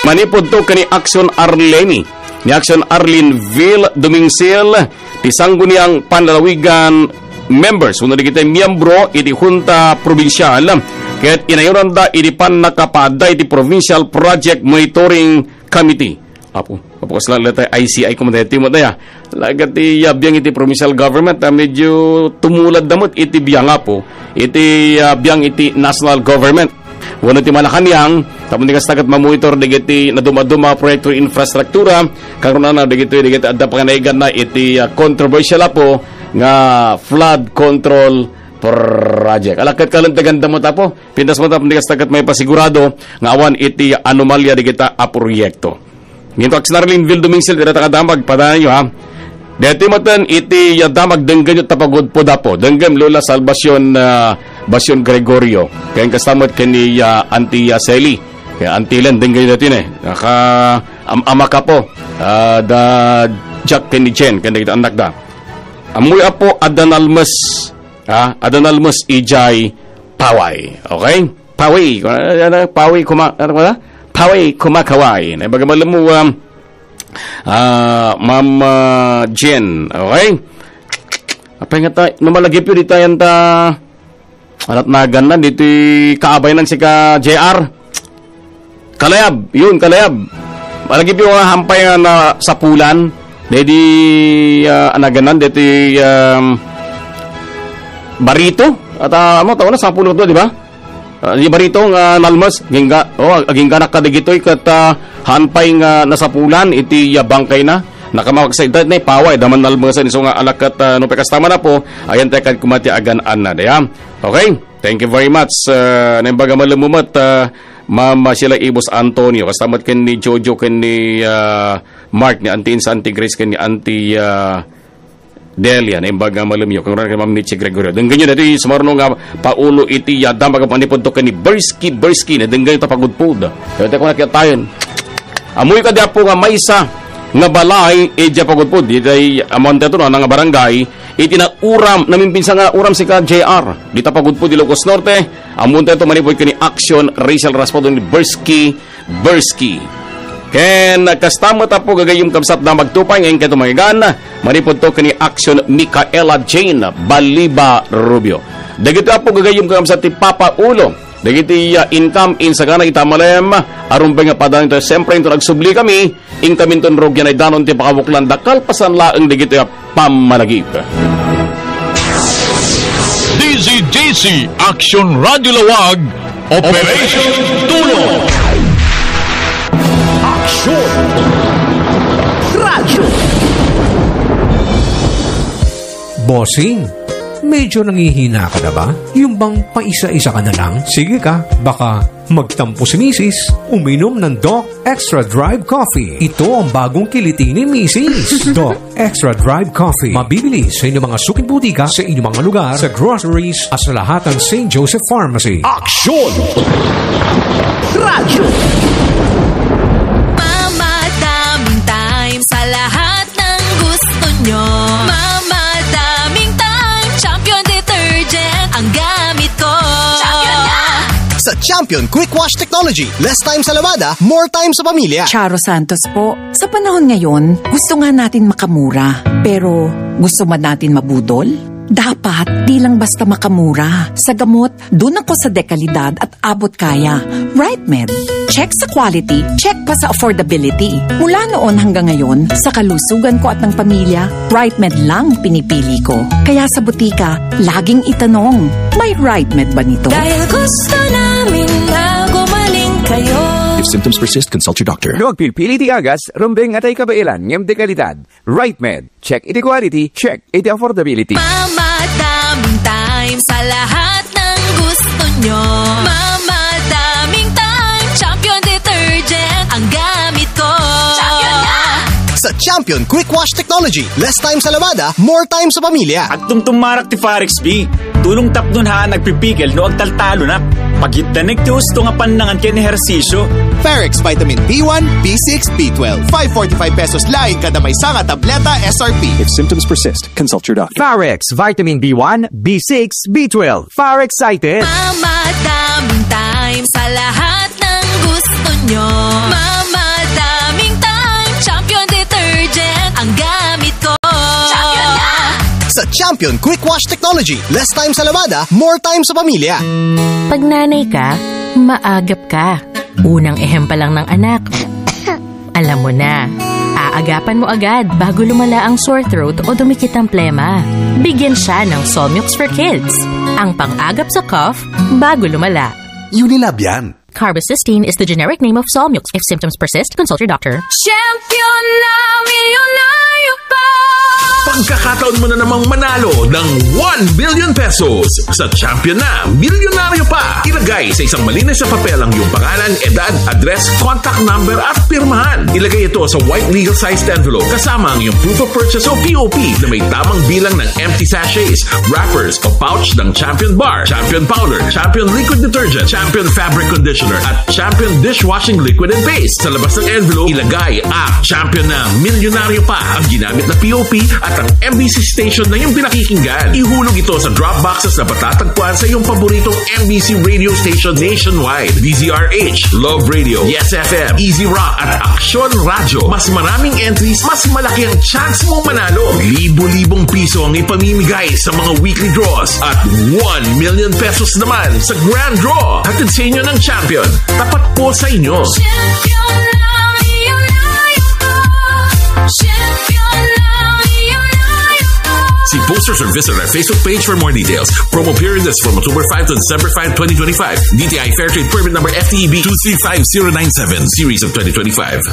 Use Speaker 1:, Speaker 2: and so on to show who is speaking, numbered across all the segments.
Speaker 1: Manipod to kani Action Arleni. Ni Action Arlenville Dumingsil. Tisanggo niyang panlalawigan members. Una di kita miyembro iti Junta Provincial. Kaya't inayuran da iti pan nakapada iti Provincial Project Monitoring Committee. Apo kaslang letay ICI kumandayti mo daya. Lagat iti biyang iti provincial government medyo tumulad damot iti biyang apo. Iti biyang iti national government. Wala ti Malacanang, tapos di kastagat mamonitor digiti na dumaduma proyekto infrastruktura, karon na digiti adda panganaigan na iti controversial po nga flood control project. Alakat kalantagan damot apo, pintas mo tapos di kastagat may pasigurado nga awan iti anomalya digita a proyekto. Nginto Aksnarlinville Dumingsil dira ta kadamag padayon ha. Deti matan iti damag denggan yu tapagod po dapo. Denggam Lola Salvacion Basyon Gregorio. Kaya kastamat kani Auntie Sally. Kaya Auntie Len denggan yu natin Naka ama ka po. Da Jack kani Jen. Kaya kita anak da. Amoy apo Adanalmus. Adanalmus Ijay Paway. Okay? Paway. Paway kumakaway. Bagaman mo Ma'am Jen, okay? Apa nga tayo, namalagip yun dito yan ta alat nagan na, dito kaabay ng si ka JR Kalayab, yun, Kalayab malagip yung hampay na sapulan dito anaganan, dito Barito at mo, taon na sapulot do, di ba? Di Barito nga nalmas agingga nakadigitoy kat hanpay nga nasapulan iti bangkay na nakamagsaydad na paway daman nalmasan iso nga alakat no pekastama na po ayan tayo kumati agan na daya. Okay, thank you very much nembaga malumumat Mama sila Ibos Antonio kastamat ken ni Jojo ken ni Mark ni Auntie Insa Auntie Grace ken ni Auntie Delia na imbaga malamyo kung rin kay Ma'am Nietzsche Gregorio denggan nyo dati sumarno nga paulo iti yadam baga panipod to kani Bersky na denggan ito pagudpod kaya tayo nakitayon amoy ka diya po nga maysa nga balay diya pagudpod iti amante ito nga barangay iti na uram namimpinsa nga uram si ka JR dita pagudpod di Ilocos Norte amunta ito manipod kani Action Rachel Raspadon ni Bersky ken kastama ta po gagayong kamsat na magtupay ngayon kayo tumagigan manipod to kani Action Micaela Jane Baliba Rubio dagiti po gagayong kamsat ti Papa Ulo dagiti income in sagana itamalem aron nga padang ito siyempre ito nagsubli kami income inton rogyan ay danon ti pakabuklan dakal pasan laeng dagiti pamanagip.
Speaker 2: DZJC Action Radio Lawag Operation Tulong
Speaker 3: Radyo. Bossing, medyo nangihina ka na ba? Yung bang paisa-isa ka na lang? Sige ka, baka magtampo si Mrs. Uminom ng Doc Extra Drive Coffee. Ito ang bagong kiliti ni Mrs. Doc Extra Drive Coffee. Mabibili sa inyong mga suking butika, sa inyong mga lugar, sa groceries, at sa lahat ng St. Joseph Pharmacy.
Speaker 2: Action!
Speaker 3: Radyo!
Speaker 4: Sa lahat ng gusto nyo Mamadaming time Champion Detergent ang gamit ko Champion na!
Speaker 5: Sa Champion Quick Wash Technology, less time sa lavada, more time sa pamilya.
Speaker 6: Charo Santos po. Sa panahon ngayon, gusto nga natin makamura. Pero gusto man natin mabudol? Dapat di lang basta makamura. Sa gamot, dun ako sa dekalidad at abot kaya. RightMed. Check sa quality, check pa sa affordability. Mula noon hanggang ngayon, sa kalusugan ko at ng pamilya, RightMed lang pinipili ko. Kaya sa butika, laging itanong, may RightMed ba nito?
Speaker 4: Dahil gusto namin na gumaling kayo.
Speaker 7: If symptoms persist, consult your doctor.
Speaker 8: Huwag pilpili ti agas, rumbeng atay kabailan, ngem de kalidad. RightMed. Check iti quality, check iti affordability.
Speaker 4: Mamadaming time sa lahat ng gusto nyo. Mamadaming time, Champion Detergent ang gamit ko. Champion na!
Speaker 5: Sa Champion Quick Wash Technology, less time sa lavada, more time sa pamilya.
Speaker 9: At tumtumarak ti Farex B, tulong tapnon ha nagpipigil no agtaltalo na. Pagitanig ti gusto nga panangan ken ehersisyo.
Speaker 10: Farex Vitamin B1, B6, B12. 545 pesos laing kada may sanga tableta SRP.
Speaker 7: If symptoms persist, consult your doctor.
Speaker 8: Farex Vitamin B1, B6, B12. Far excited.
Speaker 4: Mamadaming time sa lahat ng gusto nyo.
Speaker 5: Champion Quick Wash Technology. Less time sa labada, more time sa pamilya.
Speaker 11: Pag nanay ka, maagap ka. Unang ehem pa lang ng anak. Alam mo na, aagapan mo agad bago lumala ang sore throat o dumikit ang plema. Bigyan siya ng Solmux for Kids. Ang pang-agap sa cough bago lumala.
Speaker 12: Unilab yan.
Speaker 11: Carbocisteine is the generic name of Solmux. If symptoms persist, consult your doctor.
Speaker 4: Champion na milyonaryo pa!
Speaker 12: Pagkakataon mo na namang manalo ng 1 billion pesos sa Champion na Milyonaryo Pa. Ilagay sa isang malinis na papel ang iyong pangalan, edad, address, contact number at pirmahan. Ilagay ito sa white legal sized envelope kasama ang iyong proof of purchase o POP na may tamang bilang ng empty sachets, wrappers o pouch ng Champion Bar, Champion Powder, Champion Liquid Detergent, Champion Fabric Conditioner at Champion Dishwashing Liquid and Paste. Sa labas ng envelope, ilagay ang Champion na Milyonaryo Pa, ang ginamit na POP at ang MBC station na iyong pinakikinggan. Ihulog ito sa drop boxes na patatagpuan sa iyong paboritong MBC radio station nationwide. DZRH, Love Radio, Yes FM, Easy Rock at Action Radio. Mas maraming entries, mas malaki ang chance mong manalo. Libo-libong piso ang ipamimigay sa mga weekly draws at 1 million pesos naman sa grand draw. Hatid sa inyo ng Champion. Tapat po sa inyo.
Speaker 4: Champion na milyonaryo pa! Champion na milyonaryo pa!
Speaker 12: See posters or visit our Facebook page for more details. Promo period is from October 5 to December 5, 2025. DTI Fairtrade Permit Number FTEB 235097, Series of 2025.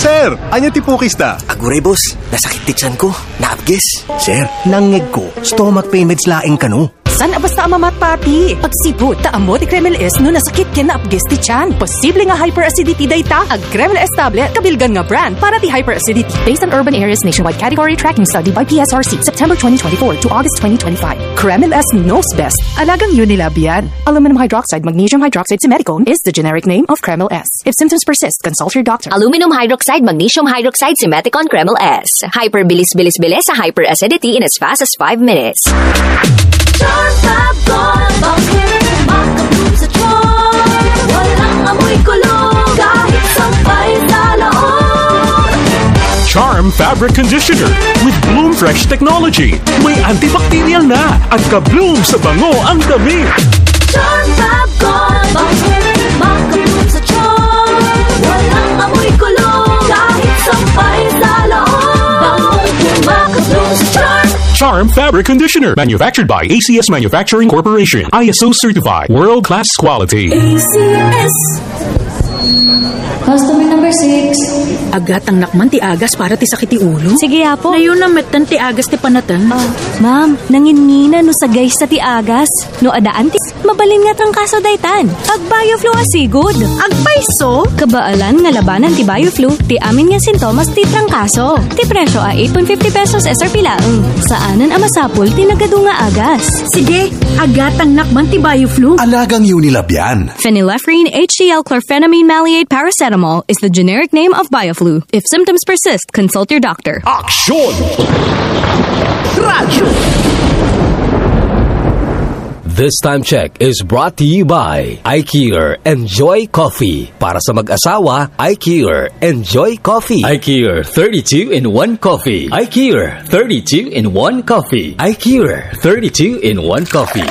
Speaker 10: Sir, anya tipukis ta?
Speaker 13: Aguray, boss. Nasakit titsan ko. Naabges. Sir, nangeg ko. Stomach pain meds laing kano.
Speaker 14: San basta amamat pati. Pagsipot, taamot Kremel S no nasakit ken na abges ti tiyan. Posible nga hyperacidity dayta. Ag Kremel S tablet, kabilgan nga brand para ti hyperacidity. Based on urban areas nationwide category tracking study by PSRC, September 2024 to August 2025. Kremel S knows best. Alagang Unilab yan. Aluminum hydroxide, magnesium hydroxide simeticone is the generic name of Kremel S. If symptoms persist, consult your doctor.
Speaker 15: Aluminum hydroxide, magnesium hydroxide simeticone Kremel S. Hyperbilis-bilis-bilis sa hyperacidity in as fast as 5 minutes.
Speaker 4: Charm Fab Gold, bakit makabloom sa charm? Walang amoy kulong, kahit sampay sa loob.
Speaker 16: Charm Fabric Conditioner with Bloom Fresh Technology. May antibacterial na at ka-bloom sa bango ang damit.
Speaker 4: Charm Fab Gold, bakit makabloom sa charm? Walang amoy kulong, kahit sampay sa loob. Bangong makabloom sa charm.
Speaker 16: Charm Fabric Conditioner, manufactured by ACS Manufacturing Corporation. ISO certified, world-class quality.
Speaker 4: ACS. Customer number 6.
Speaker 14: Agat ang nakman ti agas para ti sakit ti ulo.
Speaker 17: Sige apo.
Speaker 14: Ngayon na metan ti agas ti panatan.
Speaker 17: Ma'am, nangingina no sa guys sa ti agas. No adaan ti mabalin nga trangkaso daytan. Ag BioFlu asigod.
Speaker 14: Ag paiso?
Speaker 17: Kabaalan nga labanan ti BioFlu, ti amin nga sintomas ti trangkaso. Ti presyo a 8.50 pesos SRP laeng. Saanan amasapol ti nagadu nga agas.
Speaker 14: Sige, agat ang nakman ti BioFlu.
Speaker 12: Alagang Unilab yan.
Speaker 17: Phenylephrine HCl chlorphenamine maleate paracetamol is the generic name of BioFlu. If symptoms persist, consult your doctor.
Speaker 12: Action!
Speaker 13: Radyo!
Speaker 18: This time check is brought to you by iCure Enjoy Coffee. Para sa mag-asawa, iCure Enjoy Coffee. iCure 32-in-1 Coffee. iCure 32-in-1 Coffee. iCure 32-in-1 Coffee.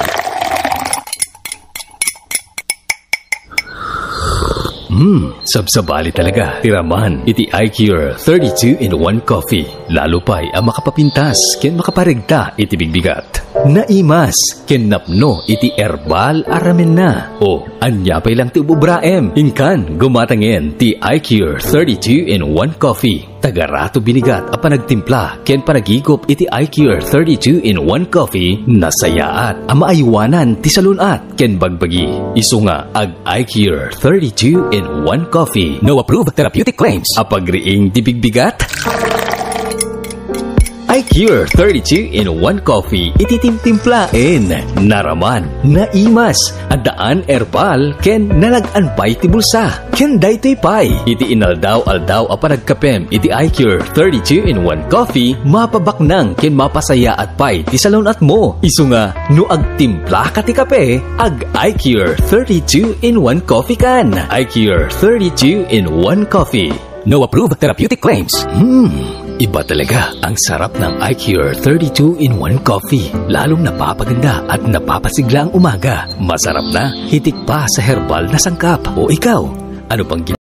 Speaker 18: Sabsabali talaga. Tiraman, iti iCure 32-in-1 Coffee. Lalo pa'y ang makapapintas, ken makaparigta iti bigbigat. Naimas, ken napno iti herbal aramen na. O, anya pa'y lang ti ububraem. Inkan, gumatangin ti iCure 32-in-1 Coffee. Tagarato binigat a panagtimpla, ken panagigop iti iCure 32-in-1 Coffee. Nasayaat, ama aywanan ti salunat, ken bagbagi. Isu nga, ag iCure 32-in-1 Coffee. No approved therapeutic claims. Apagriing di bigbigat? iCure 32-in-1 Coffee ititimtimplaen, naraman, naimas, adaan herbal, ken nalagan pay ti bulsa, ken daytoy pay. Iti inaldaw-aldaw a panagkapem iti iCure 32-in-1 Coffee, mapabaknang ken mapasaya at pay ti salon at mo. Isu nga, no agtimpla ka ti kape, ag iCure 32-in-1 Coffee kan. iCure 32-in-1 Coffee. No approved therapeutic claims. Iba talaga ang sarap ng iCure 32-in-1 Coffee. Lalong napapaganda at napapasigla ang umaga. Masarap na, hitik pa sa herbal na sangkap. O ikaw, ano pang